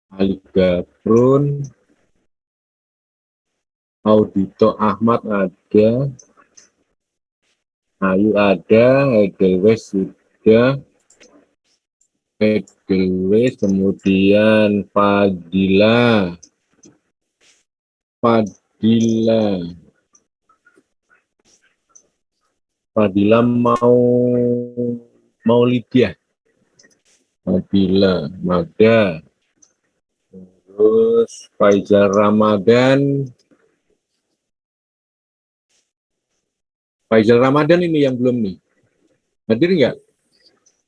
Ali Gabrun, Audito Ahmad ada, Ayu ada, Edelweiss sudah, Edelweiss, kemudian Fadila mau Lydia, Fadila, Magda, terus Faizal Ramadan ini yang belum nih. Hadir nggak?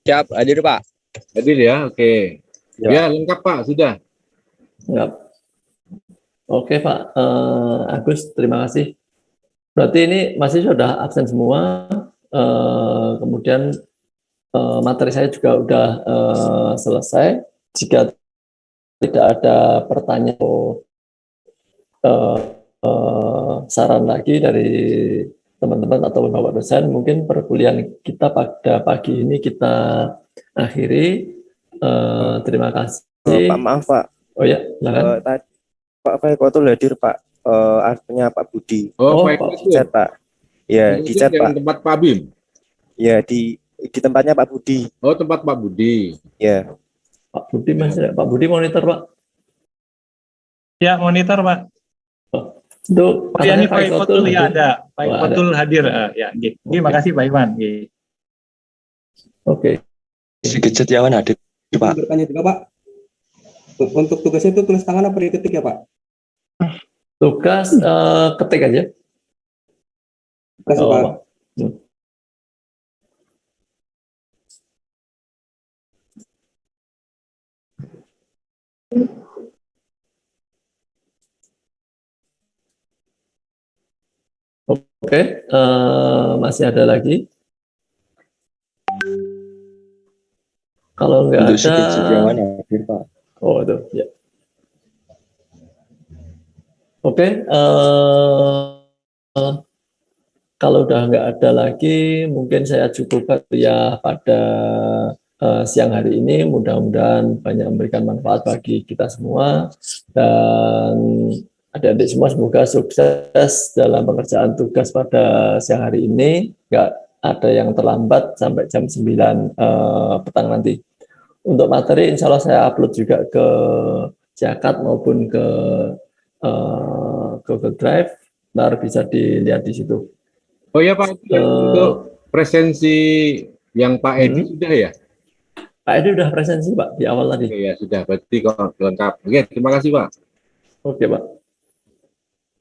Siap, hadir, Pak. Hadir ya, oke. Ya, lengkap Pak, sudah. Lengkap. Oke Pak, Agus, terima kasih. Berarti ini masih sudah absen semua. Kemudian materi saya juga sudah selesai. Jika tidak ada pertanyaan saran lagi dari teman-teman atau Bapak dosen, mungkin perkuliahan kita pada pagi ini kita akhiri. Terima kasih. Pak, maaf Pak. Oh ya, silakan. Pak Faikotul hadir Pak. Artinya Pak Budi. Pak di chat Pak. Ya, di chat Pak. Tempat Pak Bim. Ya, di tempatnya Pak Budi. Oh, tempat Pak Budi. Ya. Pak Budi masih, Pak Budi monitor Pak. Ya, monitor Pak. Untuk ini Pak Faikotul ya ada. Pak Faikotul hadir. Ya, terima kasih Pak Iwan. Oke. Sedikit Setiawan hadir Pak. Bertanya juga, Pak. Untuk tugasnya itu tulis tangan apa diketik ya, Pak? Tugas ketik aja. Kasih, Pak. Oke, masih ada lagi? Kalau nggak ada, oh itu ya. Oke, kalau udah nggak ada lagi, mungkin saya cukupkan ya pada siang hari ini. Mudah-mudahan banyak memberikan manfaat bagi kita semua, dan adik-adik semua semoga sukses dalam pengerjaan tugas pada siang hari ini. Nggak ada yang terlambat sampai jam 9 petang nanti. Untuk materi insya Allah saya upload juga ke Jakat maupun ke Google Drive, ntar bisa dilihat di situ. Oh ya Pak, untuk presensi yang Pak Edi sudah ya? Pak Edi sudah presensi Pak di awal tadi. Ya sudah, berarti kok lengkap. Oke, terima kasih Pak. Oke Pak.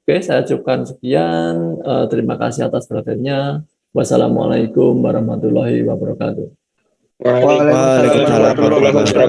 Oke, saya cukupkan sekian. Terima kasih atas perhatiannya. Wassalamualaikum warahmatullahi wabarakatuh. Waalaikumsalam warahmatullahi wabarakatuh.